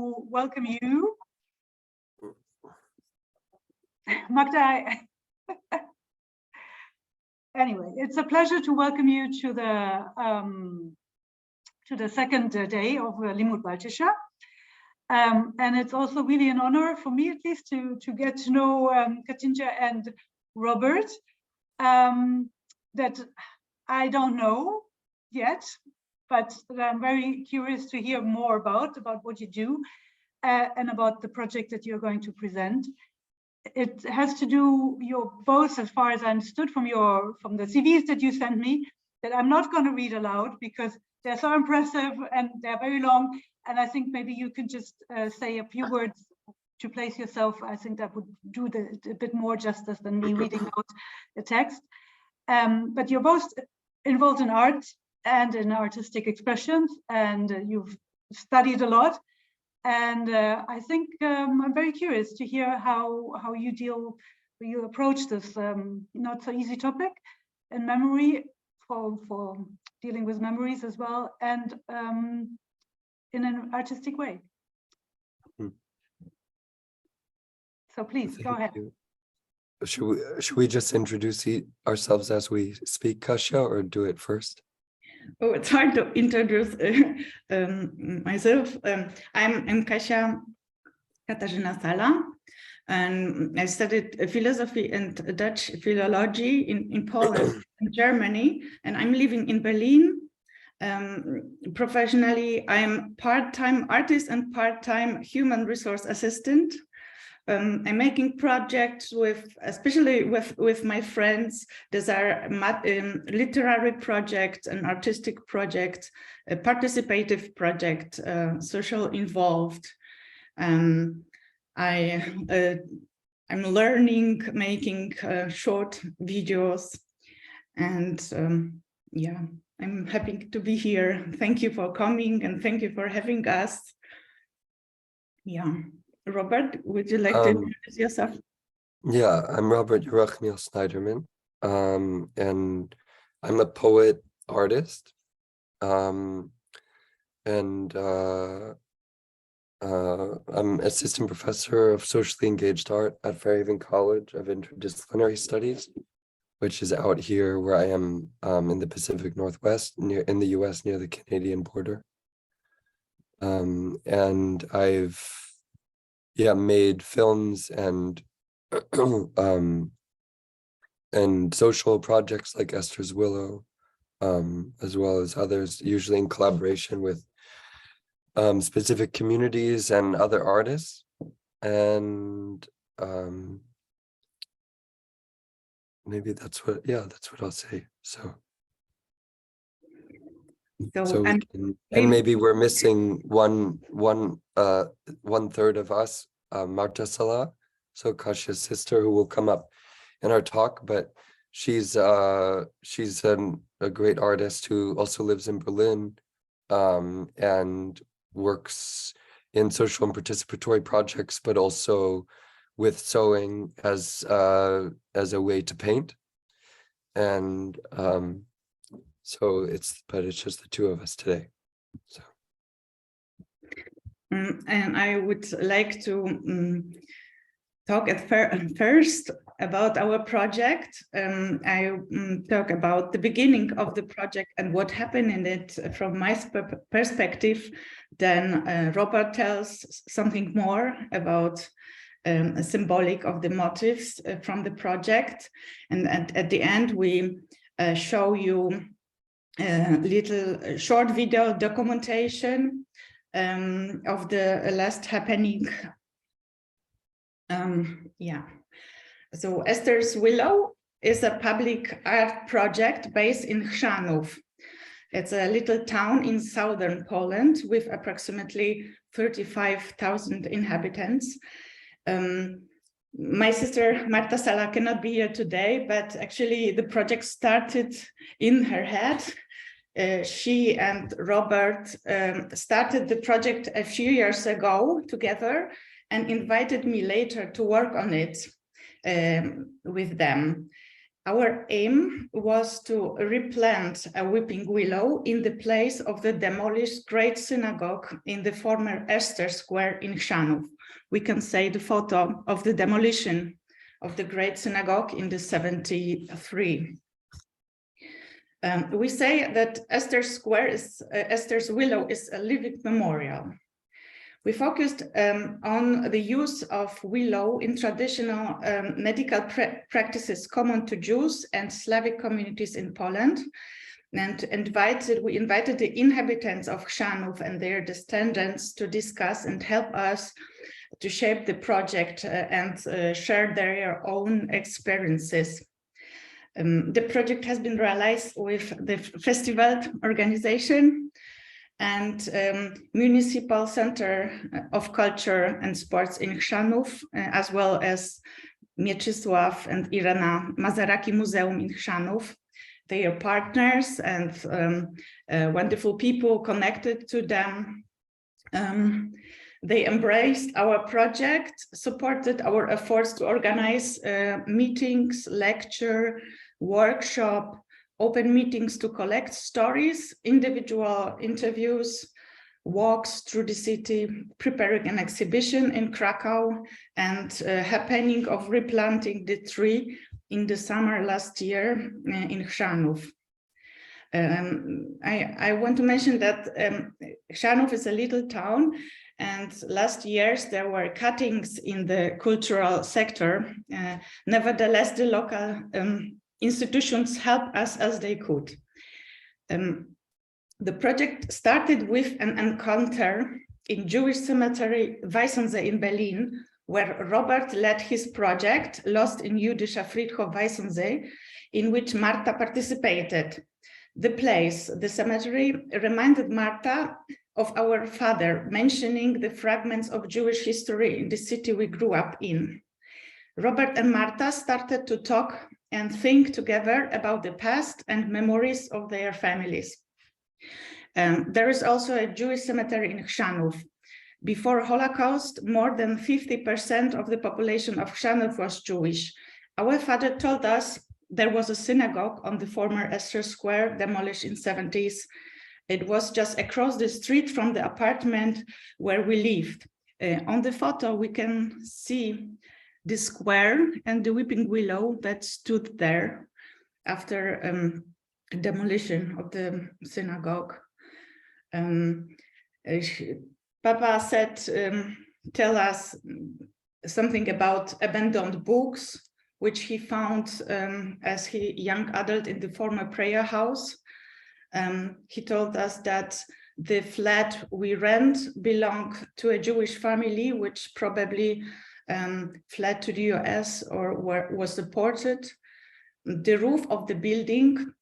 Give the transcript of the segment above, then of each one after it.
to welcome you. Magda, anyway, it's a pleasure to welcome you to the second day of Limmud Baltischer. And it's also really an honor for me, at least, to get to know Katarzyna and Robert, that I don't know yet, but I'm very curious to hear more about what you do and about the project that you're going to present. It has to do, both, as far as I understood from the CVs that you sent me, that I'm not going to read aloud because they're so impressive and they're very long. And I think maybe you can just say a few words to place yourself. I think that would do a bit more justice than me reading out the text. But you're both involved in art and in artistic expressions, and you've studied a lot. And I think I'm very curious to hear how you approach this not so easy topic in memory, for dealing with memories as well, and in an artistic way. So please go ahead. Should we just introduce ourselves as we speak, Kasia, or do it first? Oh, it's hard to introduce myself. I'm Kasia Katarzyna Sala, and I studied philosophy and Dutch philology in Poland and Germany, and I'm living in Berlin. Professionally, I'm part-time artist and part-time human resource assistant. I'm making projects especially with my friends. These are literary projects, an artistic project, a participative project, social involved. I'm learning, making short videos, and yeah, I'm happy to be here. Thank you for coming, and thank you for having us. Yeah. Robert, would you like to introduce yourself? Yeah, I'm Robert Yerachmiel Sniderman, and I'm a poet artist, and I'm assistant professor of socially engaged art at Fairhaven College of Interdisciplinary Studies, which is out here where I am in the Pacific Northwest, in the US, near the Canadian border. And I've made films and and social projects like Esther's Willow, as well as others, usually in collaboration with specific communities and other artists. And maybe that's what I'll say. And maybe we're missing one third of us, Marta Sala, so Kasia's sister, who will come up in our talk, but she's a great artist who also lives in Berlin, and works in social and participatory projects, but also with sewing as a way to paint. And so it's just the two of us today. So. And I would like to talk first about our project. I talk about the beginning of the project and what happened in it from my perspective. Then Robert tells something more about a symbolic of the motives from the project. And at the end, we show you a little short video documentation of the last happening. So Esther's Willow is a public art project based in Chrzanów. It's a little town in southern Poland with approximately 35,000 inhabitants. My sister Marta Sala cannot be here today, but actually the project started in her head. She and Robert started the project a few years ago together and invited me later to work on it with them. Our aim was to replant a weeping willow in the place of the demolished Great Synagogue in the former Esther Square in Chrzanów. We can say the photo of the demolition of the Great Synagogue in the 73. We say that Esther's willow is a living memorial. We focused on the use of willow in traditional medical practices common to Jews and Slavic communities in Poland, and we invited the inhabitants of Chrzanów and their descendants to discuss and help us to shape the project and share their own experiences. The project has been realized with the festival organization and Municipal Center of Culture and Sports in Chrzanów, as well as Mieczysław and Irena Mazaraki Museum in Chrzanów. They are partners and wonderful people connected to them. They embraced our project, supported our efforts to organize meetings, lecture, workshop, open meetings to collect stories, individual interviews, walks through the city, preparing an exhibition in Krakow, and happening of replanting the tree in the summer last year in Chrzanów. I want to mention that Chrzanów is a little town, and last years there were cuttings in the cultural sector. Nevertheless, the local institutions helped us as they could. The project started with an encounter in Jewish cemetery Weissensee in Berlin, where Robert led his project, Lost in Jüdischer Friedhof Weissensee, in which Marta participated. The place, the cemetery, reminded Marta of our father, mentioning the fragments of Jewish history in the city we grew up in. Robert and Marta started to talk and think together about the past and memories of their families. There is also a Jewish cemetery in Chrzanów. Before Holocaust, more than 50% of the population of Chrzanów was Jewish. Our father told us there was a synagogue on the former Esther Square, demolished in 70s. It was just across the street from the apartment where we lived. On the photo, we can see the square and the weeping willow that stood there after demolition of the synagogue. Papa said, tell us something about abandoned books, which he found as he young adult in the former prayer house. He told us that the flat we rent belonged to a Jewish family, which probably fled to the US or was deported. The roof of the building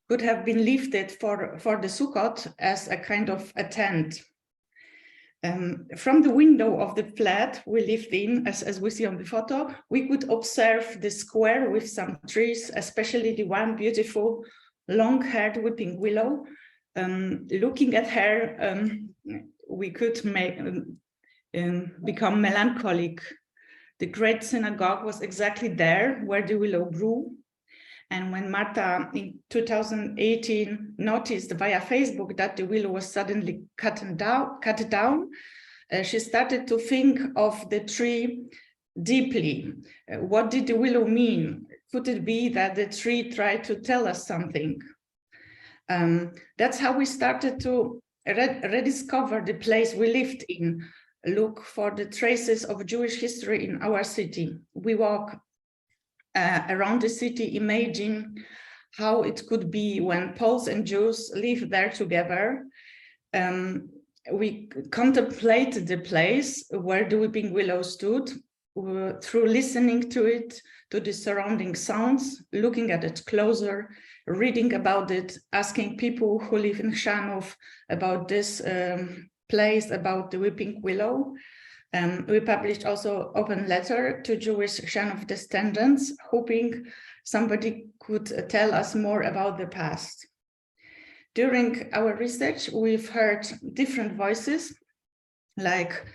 could have been lifted for the Sukkot as a kind of a tent. From the window of the flat we lived in, as we see on the photo, we could observe the square with some trees, especially the one beautiful long-haired weeping willow. Looking at her, we could become melancholic. The Great Synagogue was exactly there where the willow grew. And when Marta in 2018 noticed via Facebook that the willow was suddenly cut down, she started to think of the tree deeply. What did the willow mean? Could it be that the tree tried to tell us something? That's how we started to rediscover the place we lived in, look for the traces of Jewish history in our city. We walk around the city, imagine how it could be when Poles and Jews lived there together. We contemplated the place where the weeping willow stood through listening to it, to the surrounding sounds, looking at it closer, reading about it, asking people who live in Chrzanów about this place, about the weeping willow. We published also open letter to Jewish Chrzanów descendants, hoping somebody could tell us more about the past. During our research, we've heard different voices, like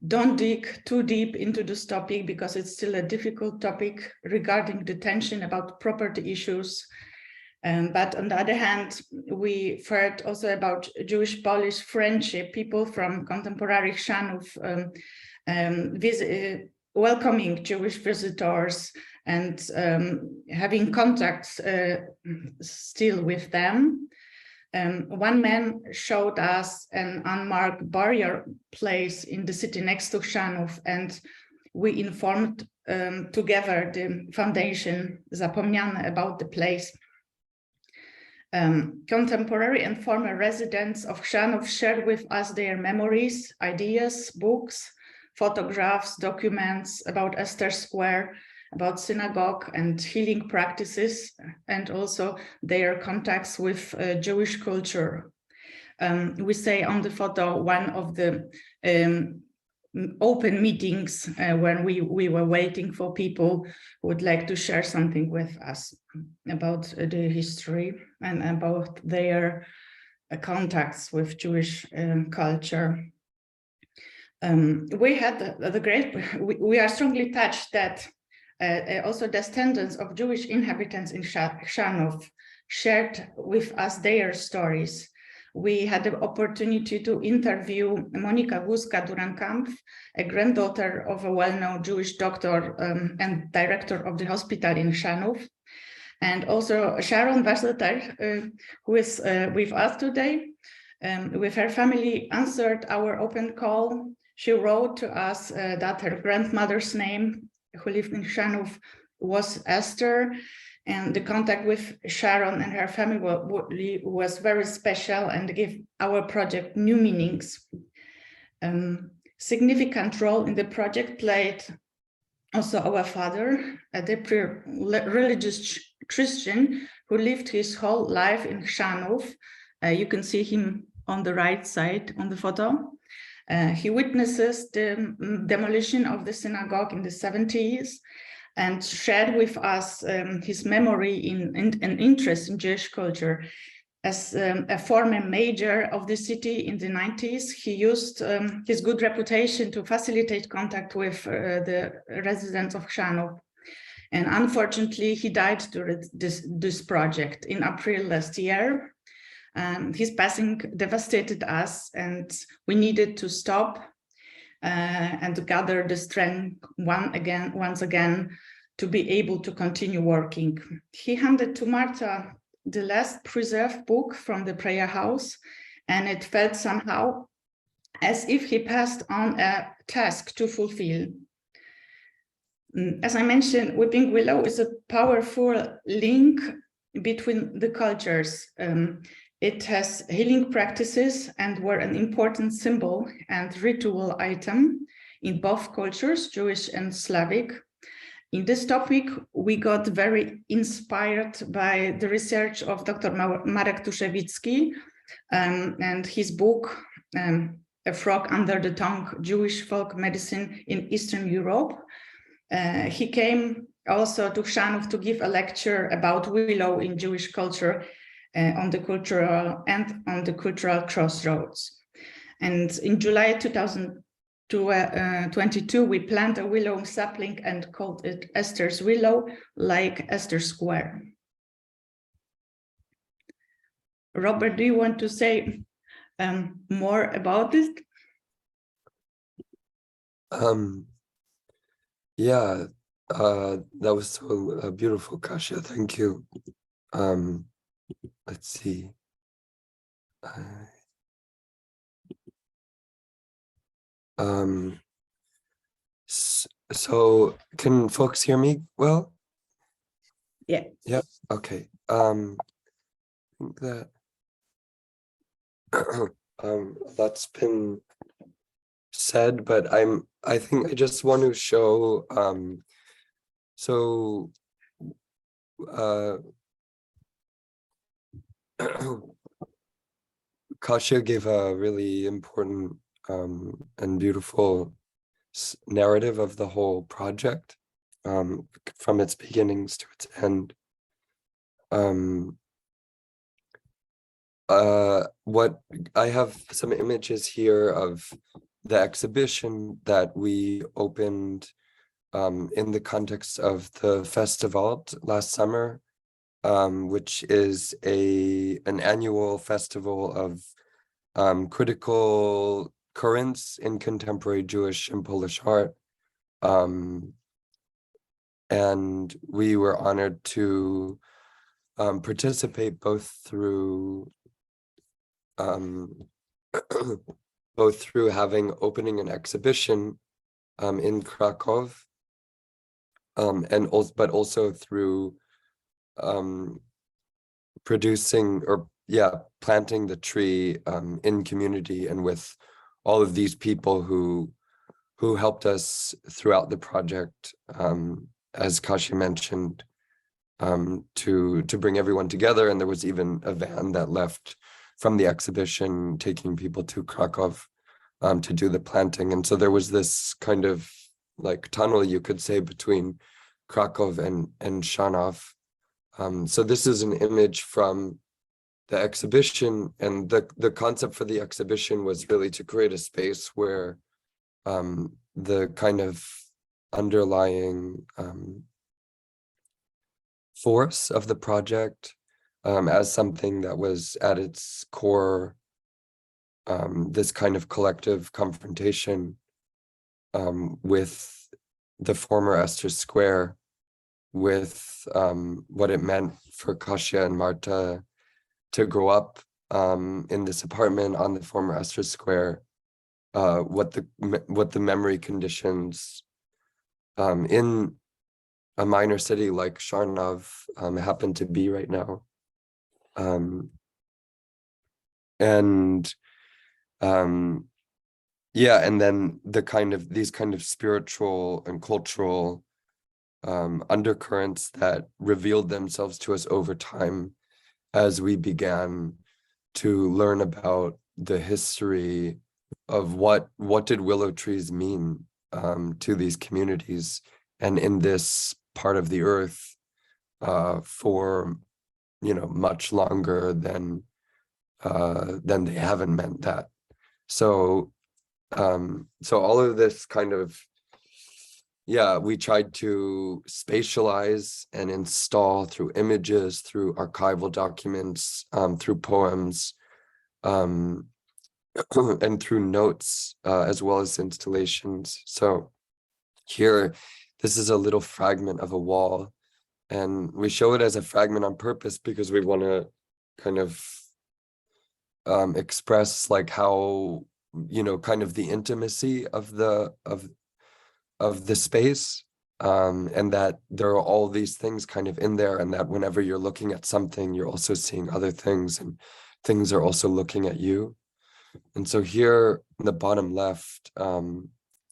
don't dig too deep into this topic because it's still a difficult topic regarding the tension about property issues. But on the other hand, we heard also about Jewish-Polish friendship, people from contemporary Chrzanów welcoming Jewish visitors and having contacts still with them. One man showed us an unmarked burial place in the city next to Chrzanów, and we informed together the foundation Zapomniane about the place. Contemporary and former residents of Chrzanów shared with us their memories, ideas, books, photographs, documents about Esther Square, about synagogue and healing practices, and also their contacts with Jewish culture. We say on the photo one of the open meetings when we were waiting for people who would like to share something with us about the history and about their contacts with Jewish culture. We had we are strongly touched that also descendants of Jewish inhabitants in Chrzanów shared with us their stories. We had the opportunity to interview Monika Guzka-Durankamp, a granddaughter of a well-known Jewish doctor and director of the hospital in Chrzanów, and also Sharon Wasserter, who is with us today. With her family, answered our open call. She wrote to us that her grandmother's name, who lived in Chrzanów, was Esther, and the contact with Sharon and her family was very special and gave our project new meanings. Significant role in the project played also our father, a deeply religious Christian who lived his whole life in Chrzanów. You can see him on the right side on the photo. He witnesses the demolition of the synagogue in the 70s and shared with us his memory and interest in Jewish culture. As a former mayor of the city in the 90s, he used his good reputation to facilitate contact with the residents of Chrzanów. And unfortunately, he died during this project in April last year. His passing devastated us, and we needed to stop and to gather the strength once again to be able to continue working. He handed to Marta the last preserved book from the prayer house, and it felt somehow as if he passed on a task to fulfill. As I mentioned, Weeping Willow is a powerful link between the cultures. It has healing practices and were an important symbol and ritual item in both cultures, Jewish and Slavic. In this topic, we got very inspired by the research of Dr. Marek Tuszewicki and his book, A Frog Under the Tongue, Jewish Folk Medicine in Eastern Europe. He came also to Chrzanów to give a lecture about Willow in Jewish culture on the cultural crossroads. And in July 2022, we planted a willow sapling and called it Esther's Willow, like Esther Square. Robert, do you want to say more about this? Yeah, that was so beautiful, Kasia. Thank you. Let's see. So can folks hear me well? Yeah. Yep. Okay. I think that that's been said, but I think I just want to show Kasia gave a really important and beautiful narrative of the whole project, from its beginnings to its end. What I have some images here of the exhibition that we opened in the context of the festival last summer, which is an annual festival of critical currents in contemporary Jewish and Polish art. And we were honored to participate both through having opening an exhibition in Krakow, but also through planting the tree in community and with all of these people who helped us throughout the project, as Kasia mentioned, to bring everyone together. And there was even a van that left from the exhibition taking people to Krakow to do the planting. And so there was this kind of like tunnel, you could say, between Krakow and Chrzanów. So this is an image from the exhibition, and the concept for the exhibition was really to create a space where the kind of underlying force of the project, as something that was at its core this kind of collective confrontation with the former Esther Square, with what it meant for Kasia and Marta to grow up in this apartment on the former Esther Square, what the memory conditions in a minor city like Chrzanów happen to be right now, and then these kind of spiritual and cultural undercurrents that revealed themselves to us over time as we began to learn about the history of what did willow trees mean to these communities and in this part of the earth for much longer than they haven't meant that. So all of this kind of, we tried to spatialize and install through images, through archival documents, through poems, and through notes, as well as installations. So here, this is a little fragment of a wall, and we show it as a fragment on purpose because we want to kind of express like how, kind of the intimacy of the space, and that there are all these things kind of in there, and that whenever you're looking at something, you're also seeing other things, and things are also looking at you. And so here in the bottom left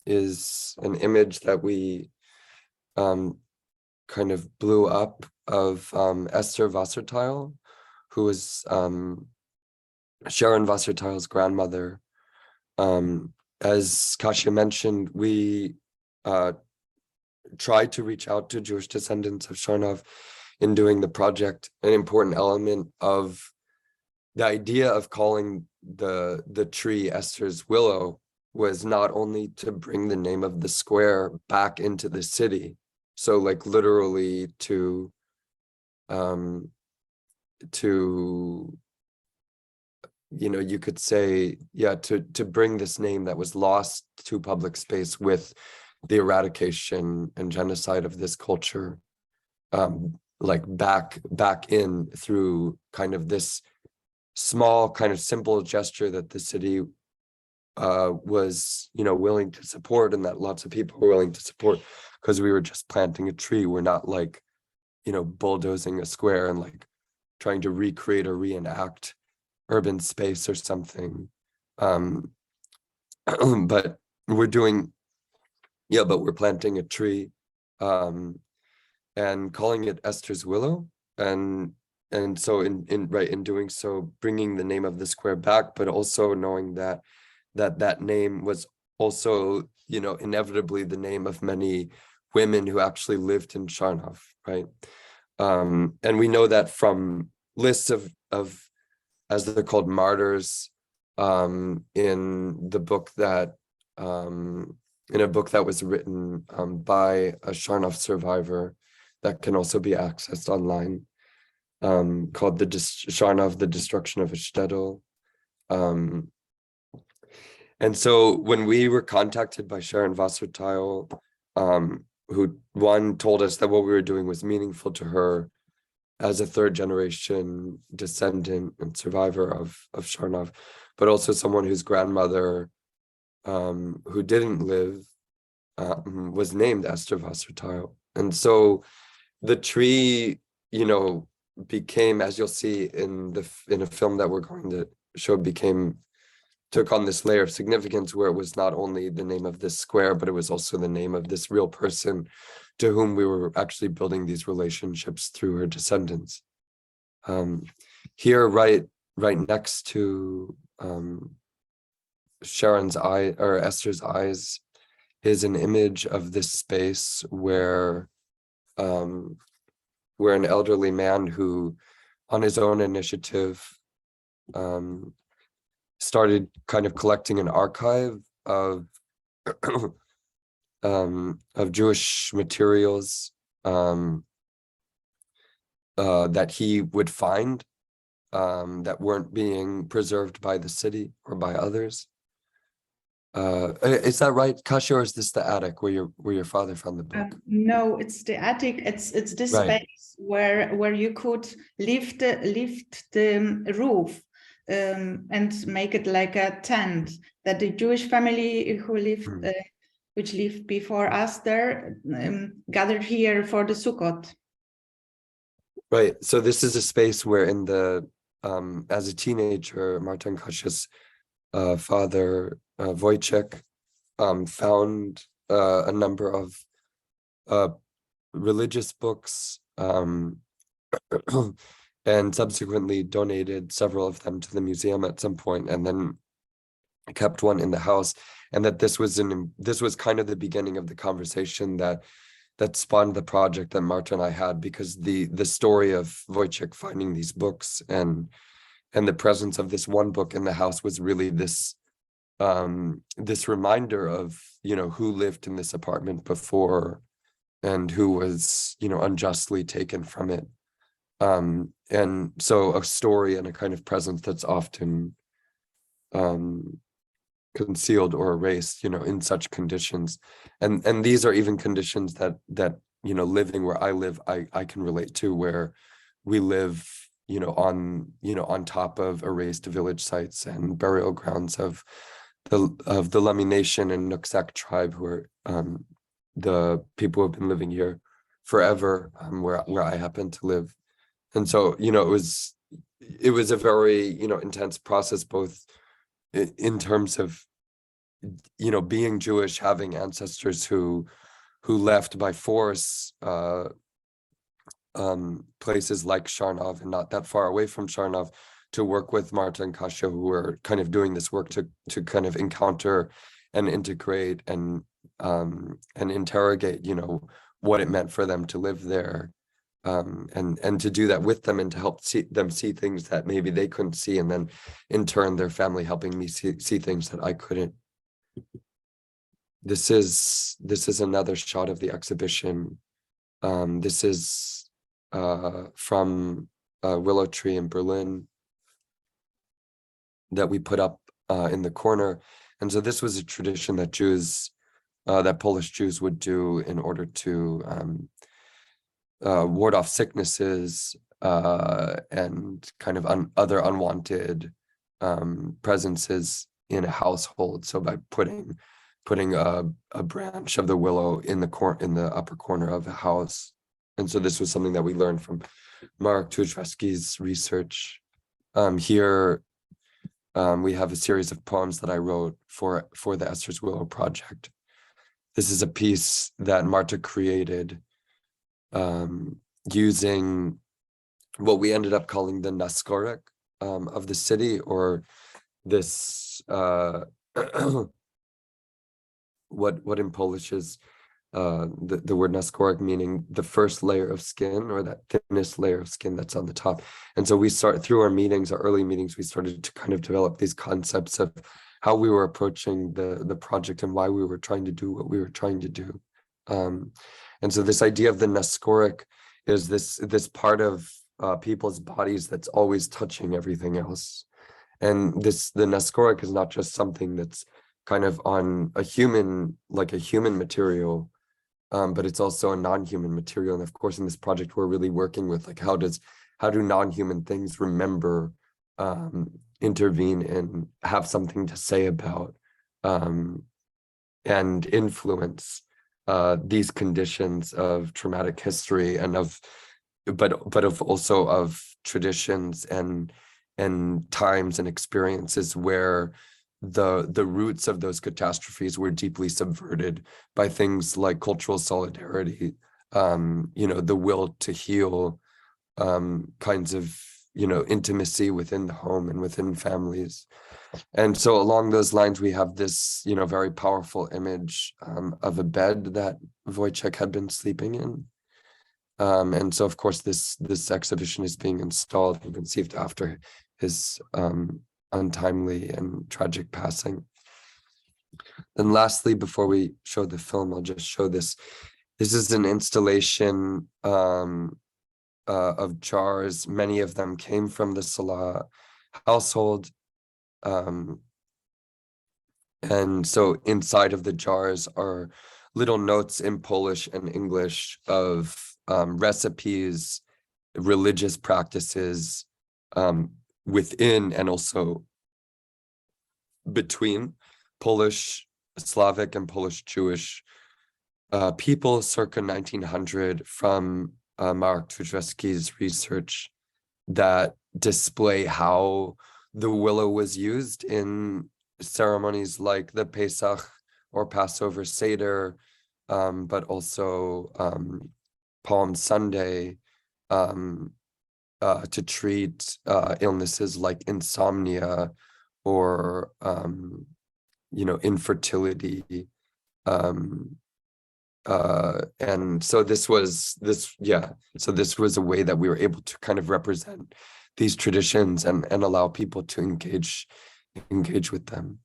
is an image that we kind of blew up of Esther Wasserteil, who was Sharon Wasserteil's grandmother. As Kasia mentioned, we tried to reach out to Jewish descendants of Chrzanów in doing the project. An important element of the idea of calling the tree Esther's Willow was not only to bring the name of the square back into the city, so like literally to you could say, to bring this name that was lost to public space with the eradication and genocide of this culture, like back in through kind of this small kind of simple gesture that the city was willing to support, and that lots of people were willing to support, because we were just planting a tree. We're not like bulldozing a square and like trying to recreate or reenact urban space or something, but we're doing but we're planting a tree and calling it Esther's Willow, and so in doing so, bringing the name of the square back, but also knowing that name was also inevitably the name of many women who actually lived in Chrzanów, right? And we know that from lists of as they're called, martyrs, in the book that in a book that was written by a Chrzanów survivor that can also be accessed online, called Chrzanów, The Destruction of a Shtetl. And so when we were contacted by Sharon Wasserteil, who told us that what we were doing was meaningful to her as a third generation descendant and survivor of Chrzanów, but also someone whose grandmother, who didn't live, was named Esther Wasserteil. And so the tree, became, as you'll see in a film that we're going to show, took on this layer of significance where it was not only the name of this square, but it was also the name of this real person to whom we were actually building these relationships through her descendants. Here, right next to Sharon's eye, or Esther's eyes, is an image of this space where an elderly man who, on his own initiative, started kind of collecting an archive of Jewish materials that he would find that weren't being preserved by the city or by others. Is that right, Kasia, or is this the attic where your father found the book? No, it's the attic. It's this Right. space where you could lift the roof and make it like a tent that the Jewish family who lived, which lived before us there, gathered here for the Sukkot. Right. So this is a space where, as a teenager, Marta and Kasia's father, Wojciech, found a number of religious books, and subsequently donated several of them to the museum at some point, and then kept one in the house. And that this was kind of the beginning of the conversation that spawned the project that Marta and I had, because the story of Wojciech finding these books and the presence of this one book in the house was really this reminder of who lived in this apartment before and who was unjustly taken from it. And so a story and a kind of presence that's often concealed or erased, in such conditions. And these are even conditions that living where I live, I can relate to, where we live, on top of erased village sites and burial grounds of the Lemi Nation and Nooksack tribe, who are the people who have been living here forever, where I happen to live. And so, it was a very, intense process, both in terms of, being Jewish, having ancestors who left by force places like Chrzanów and not that far away from Chrzanów, to work with Marta and Kasia, who were kind of doing this work to kind of encounter and integrate and interrogate, what it meant for them to live there. And to do that with them, and to help them see things that maybe they couldn't see, and then in turn their family helping me see things that I couldn't. This is another shot of the exhibition. This is from a willow tree in Berlin that we put up in the corner. And so this was a tradition that that Polish Jews would do in order to ward off sicknesses and kind of other unwanted presences in a household. So by putting a branch of the willow in the upper corner of a house. And so this was something that we learned from Marek Tuszewski's research. Here we have a series of poems that I wrote for the Esther's Willow project. This is a piece that Marta created using what we ended up calling the Naskorek of the city, or this what in Polish is the word Naskorek, meaning the first layer of skin, or that thinnest layer of skin that's on the top. And so through our early meetings, we started to kind of develop these concepts of how we were approaching the project and why we were trying to do what we were trying to do. And so this idea of the Neskoric is this part of people's bodies that's always touching everything else. And the Neskoric is not just something that's kind of on a human, like a human material, but it's also a non-human material. And of course, in this project, we're really working with like, how do non-human things remember, intervene, and have something to say about, and influence these conditions of traumatic history and but also of traditions and times and experiences where the roots of those catastrophes were deeply subverted by things like cultural solidarity, the will to heal, kinds of, intimacy within the home and within families. And so along those lines, we have this, very powerful image of a bed that Wojciech had been sleeping in. And so, of course, this exhibition is being installed and conceived after his untimely and tragic passing. And lastly, before we show the film, I'll just show this. This is an installation of jars. Many of them came from the Sala household. And so inside of the jars are little notes in Polish and English of recipes, religious practices within and also between Polish, Slavic, and Polish Jewish people circa 1900 from Marek Tchaikovsky's research that display how the willow was used in ceremonies like the Pesach or Passover Seder, but also Palm Sunday, to treat illnesses like insomnia or infertility. And so this was a way that we were able to kind of represent these traditions and allow people to engage with them.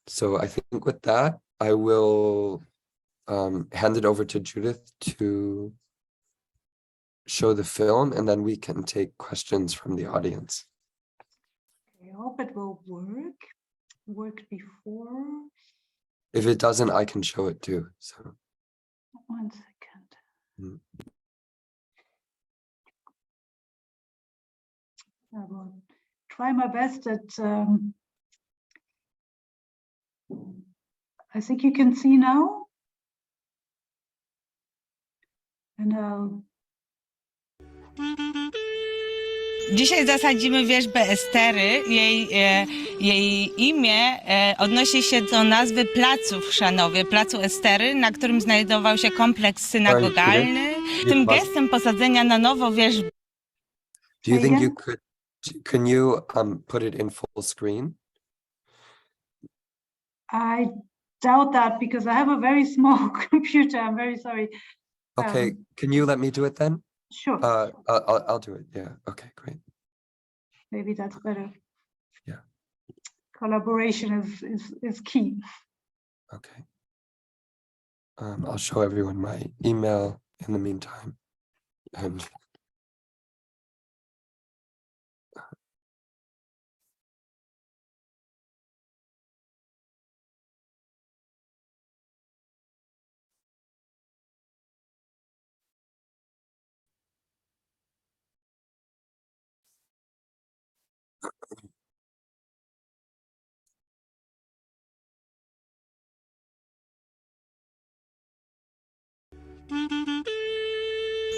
So I think with that, I will hand it over to Judith to show the film, and then we can take questions from the audience. I hope it will work. Worked before. If it doesn't, I can show it too. So 1 second. I will try my best at I think you can see now. And Dzisiaj zasadzimy wierzbę Estery. Jej imię odnosi się do nazwy placu w Chrzanowie, placu Estery, na którym znajdował się kompleks synagogalny. Tym gestem posadzenia na nowo wierzby. Do you think you could, can you put it in full screen? I doubt that because I have a very small computer. I'm very sorry. Okay, can you let me do it then? Sure. I'll do it. Yeah. Okay, great. Maybe that's better. Yeah. Collaboration is key. Okay. I'll show everyone my email in the meantime. And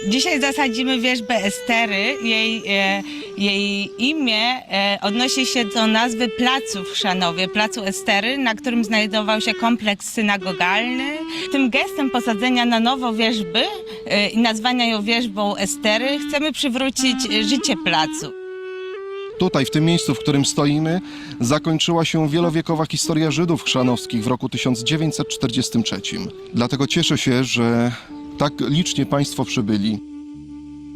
Dzisiaj zasadzimy wierzbę Estery. Jej imię odnosi się do nazwy placu w Chrzanowie, placu Estery, na którym znajdował się kompleks synagogalny. Tym gestem posadzenia na nowo wierzby i nazwania ją wierzbą Estery chcemy przywrócić życie placu. Tutaj, w tym miejscu, w którym stoimy, zakończyła się wielowiekowa historia Żydów chrzanowskich w roku 1943. Dlatego cieszę się, że tak licznie Państwo przybyli.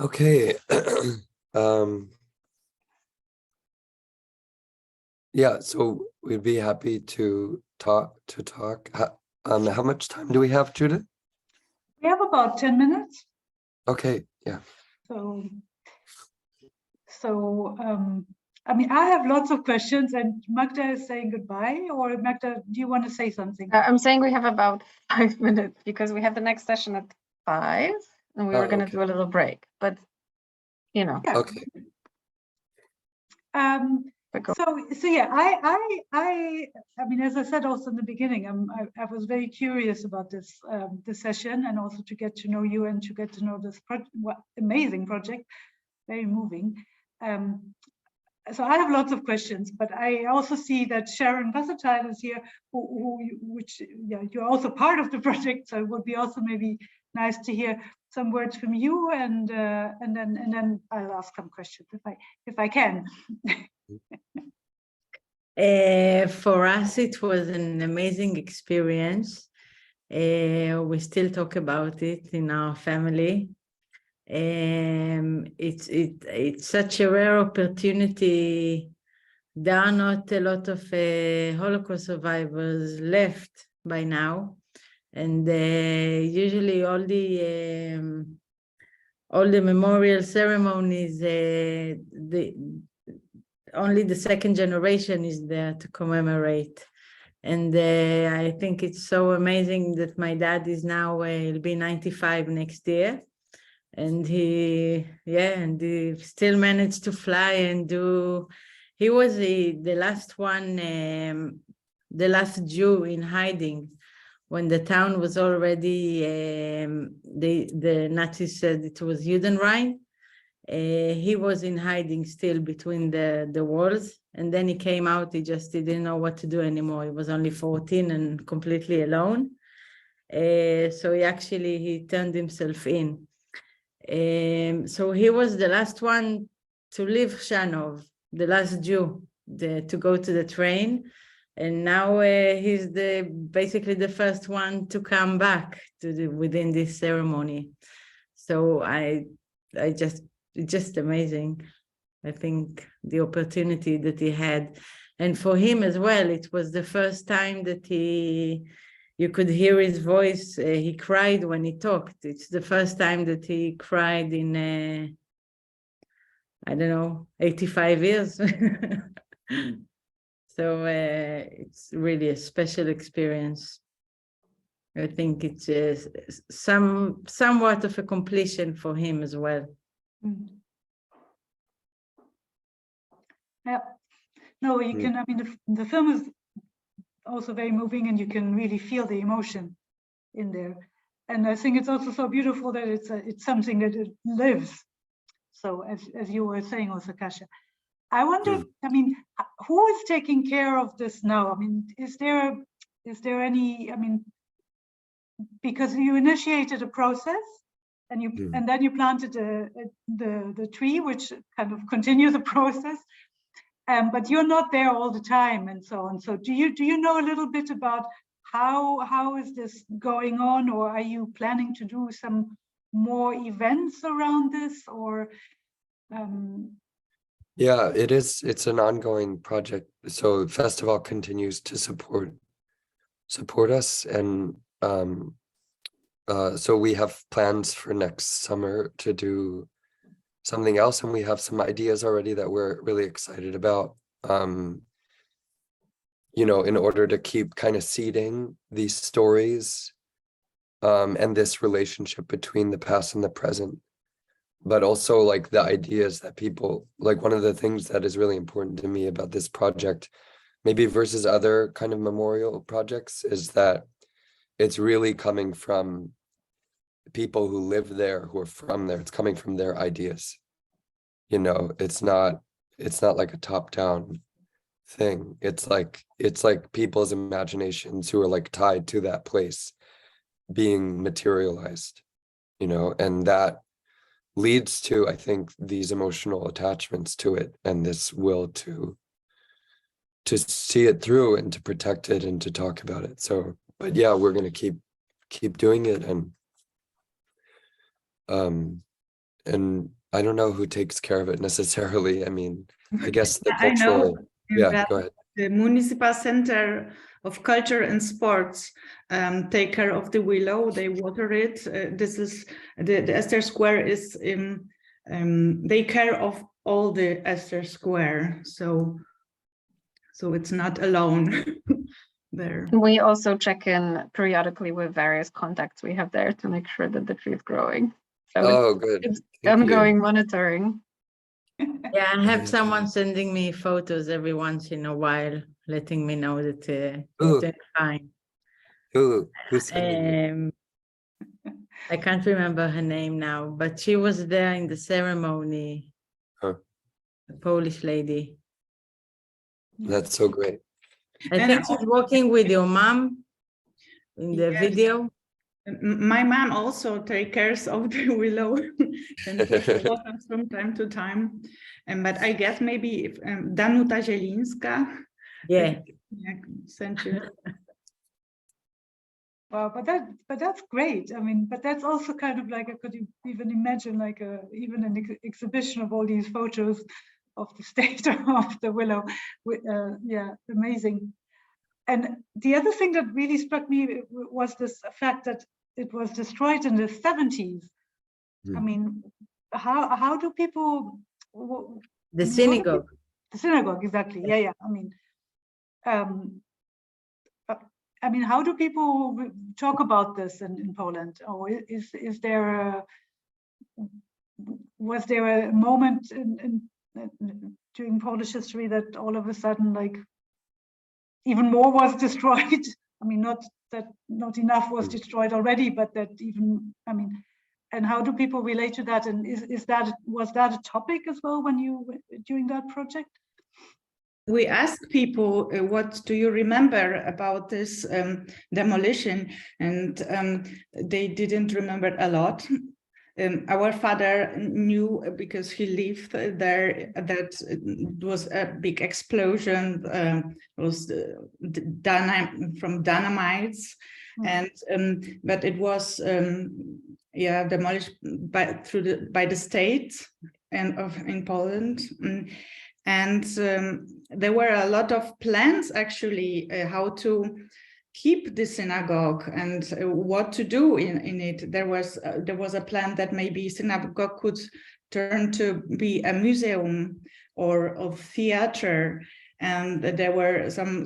Okay. Yeah, so we'd be happy to talk. How much time do we have, Judith? We have about 10 minutes. Okay, yeah. So I mean, I have lots of questions, and Magda is saying goodbye. Or Magda, do you want to say something? I'm saying we have about 5 minutes because we have the next session at 5 and we were going to do a little break, but you know. Yeah. Okay. So yeah, I mean, as I said also in the beginning, I was very curious about this session, and also to get to know you and to get to know this amazing project, very moving. So I have lots of questions, but I also see that Sharon Wasserteil is here, which you're also part of the project. So it would be also maybe nice to hear some words from you, and then I'll ask some questions if I can. For us, it was an amazing experience. We still talk about it in our family. It's such a rare opportunity. There are not a lot of Holocaust survivors left by now, and usually all the memorial ceremonies, only the second generation is there to commemorate. And I think it's so amazing that my dad is now, he'll be 95 next year. And he still managed to fly and do, he was the last one, the last Jew in hiding when the town was already, the Nazis said it was Judenrein. He was in hiding still between the walls, and then he came out. He didn't know what to do anymore. He was only 14 and completely alone. So he turned himself in. So he was the last one to leave Chrzanów, the last Jew to go to the train, and now he's basically the first one to come back within this ceremony. So it's just amazing. I think the opportunity that he had, and for him as well, it was the first time that you could hear his voice. He cried when he talked. It's the first time that he cried in, 85 years. So it's really a special experience. I think it's somewhat of a completion for him as well. Yeah, no, you can, I mean, the film is also very moving, and you can really feel the emotion in there. And I think it's also so beautiful that it's something that it lives. So as you were saying also, Kasia, I wonder, I mean, who is taking care of this now? I mean, is there any, I mean, because you initiated a process, and then you planted the tree, which kind of continues the process. But you're not there all the time, and so on. So do you know a little bit about how is this going on, or are you planning to do some more events around this, or? Yeah, it's an ongoing project. So Festival continues to support us, and so we have plans for next summer to do something else, and we have some ideas already that we're really excited about, in order to keep kind of seeding these stories, and this relationship between the past and the present, but also like the ideas that people, like one of the things that is really important to me about this project, maybe versus other kind of memorial projects, is that it's really coming from people who live there, who are from there. It's coming from their ideas. It's not like a top-down thing. It's like people's imaginations who are like tied to that place being materialized, and that leads to, I think, these emotional attachments to it, and this will to see it through and to protect it and to talk about it. So, but yeah, we're going to keep doing it, and and I don't know who takes care of it necessarily. I mean, I guess the I know cultural, yeah, go ahead. the Municipal Center of Culture and Sports take care of the Willow. They water it. This is the Esther Square is they care of all the Esther Square, so it's not alone there. We also check in periodically with various contacts we have there to make sure that the tree is growing. So Oh, good. it's Thank you. ongoing monitoring. Yeah, I have someone sending me photos every once in a while, letting me know that Ooh. they're fine. Who's sending you? I can't remember her name now, but she was there in the ceremony. Huh. A Polish lady. That's so great. I think she's working with your mom in the video. My mom also takes care of the Willow and water from time to time. But I guess maybe if, Danuta Zielińska. Yeah. Sent you. Wow, but that's great. I mean, but that's also kind of like I could even imagine like even an exhibition of all these photos of the state of the Willow. Yeah, amazing. And the other thing that really struck me was this fact that it was destroyed in the 70s. I mean, how do people? The synagogue. The synagogue, exactly. Yeah. I mean, how do people talk about this in Poland? Or is there was there a moment during Polish history that all of a sudden, like, even more was destroyed? I mean, not enough was destroyed already, but that even, I mean, and how do people relate to that? And was that a topic as well when you during that project? We asked people, what do you remember about this demolition? And they didn't remember a lot. Our father knew, because he lived there, that it was a big explosion. It was from dynamites, and but it was demolished by the state and in Poland. And there were a lot of plans, actually, how to keep the synagogue and what to do in it. There was a plan that maybe synagogue could turn to be a museum or of theater. And there were some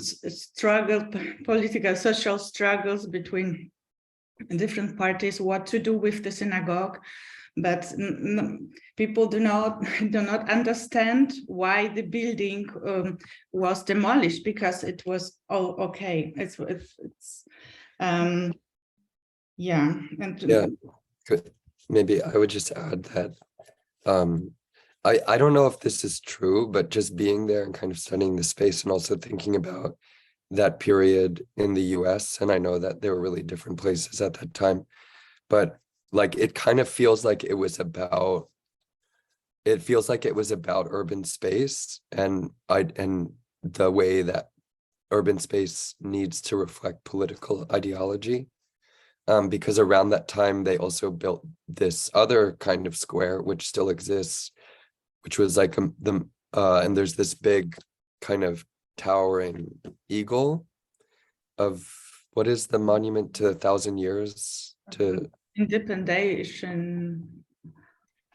political, social struggles between different parties, what to do with the synagogue. But people do not understand why the building was demolished, because it was all okay. It's yeah. And yeah, good. Maybe I would just add that I don't know if this is true, but just being there and kind of studying the space and also thinking about that period in the US, and I know that there were really different places at that time, but like it kind of feels like it was about urban space and the way that urban space needs to reflect political ideology, because around that time they also built this other kind of square which still exists, which was like and there's this big kind of towering eagle of, what is the monument to 1,000 years to Independation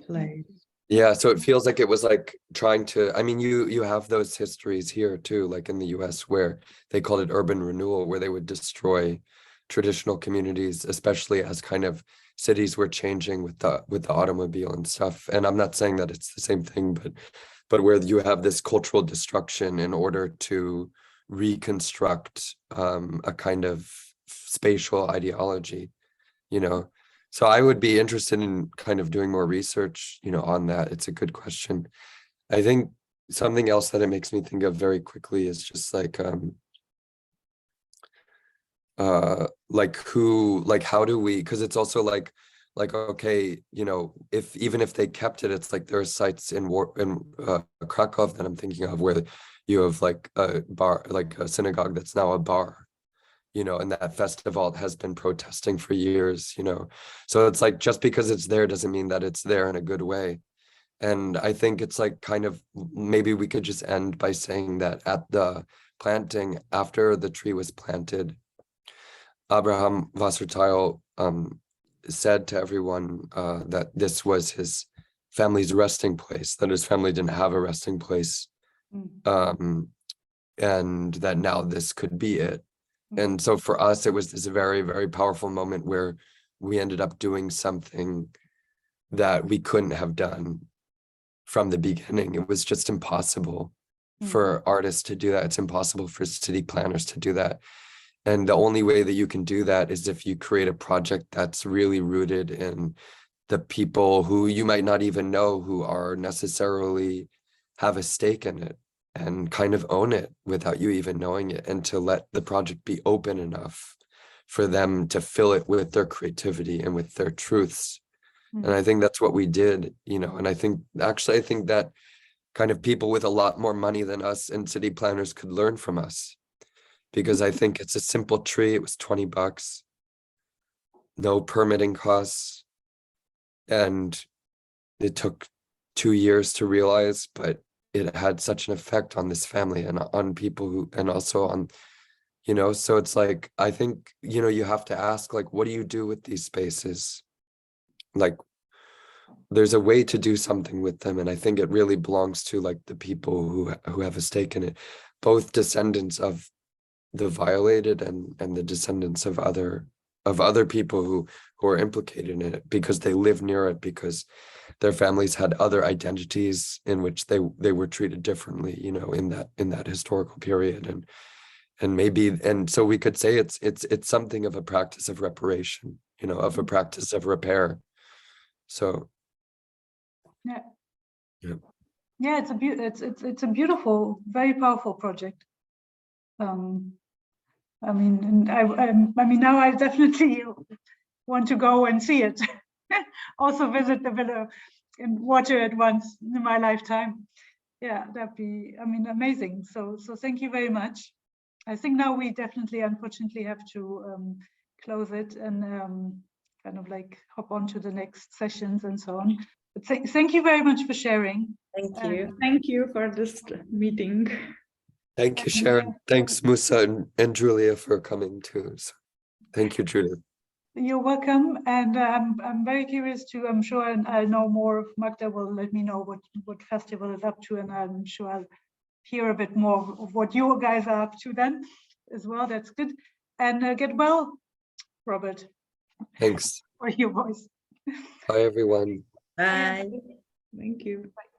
place. Yeah, so it feels like it was like trying to, I mean, you have those histories here too, like in the US, where they called it urban renewal, where they would destroy traditional communities, especially as kind of cities were changing with the automobile and stuff. And I'm not saying that it's the same thing, but where you have this cultural destruction in order to reconstruct a kind of spatial ideology, you know. So I would be interested in kind of doing more research, you know, on that. It's a good question. I think something else that it makes me think of very quickly is just like how do we, because it's also like okay, you know, even if they kept it, it's like there are sites in Krakow that I'm thinking of where you have like a bar, like a synagogue that's now a bar, you know, and that festival has been protesting for years, you know. So it's like, just because it's there doesn't mean that it's there in a good way. And I think it's like, kind of, maybe we could just end by saying that at the planting, after the tree was planted, Abraham Wasserteil said to everyone that this was his family's resting place, that his family didn't have a resting place, and that now this could be it. And so for us, it was this very, very powerful moment where we ended up doing something that we couldn't have done from the beginning. It was just impossible for artists to do that. It's impossible for city planners to do that. And the only way that you can do that is if you create a project that's really rooted in the people who you might not even know, who are necessarily have a stake in it, and kind of own it without you even knowing it, and to let the project be open enough for them to fill it with their creativity and with their truths. And I think that's what we did, you know. And I think, actually, I think that kind of people with a lot more money than us and city planners could learn from us, because I think it's a simple tree. It was $20, no permitting costs, and it took 2 years to realize, but it had such an effect on this family and on people who, and also on, you know. So it's like, I think, you know, you have to ask, like, what do you do with these spaces? Like, there's a way to do something with them, and I think it really belongs to, like, the people who have a stake in it, both descendants of the violated and the descendants of other people who are implicated in it, because they live near it, because their families had other identities in which they were treated differently, you know, in that historical period. And maybe, and so we could say it's something of a practice of reparation, you know, of a practice of repair. So yeah, it's a beautiful, very powerful project. I mean, I mean, now I definitely want to go and see it. Also visit the villa and water it once in my lifetime. Yeah, that'd be, I mean, amazing. So thank you very much. I think now we definitely, unfortunately, have to close it and kind of like hop on to the next sessions and so on. But thank you very much for sharing. Thank you. Thank you for this meeting. Thank you, Sharon. Thanks, Musa and Julia, for coming too. So, thank you, Julia. You're welcome, and I'm very curious to. I'm sure, and I'll know more. If Magda will let me know what festival is up to, and I'm sure I'll hear a bit more of what you guys are up to then, as well. That's good, and get well, Robert. Thanks. For your voice. Bye, everyone. Bye. Thank you. Bye.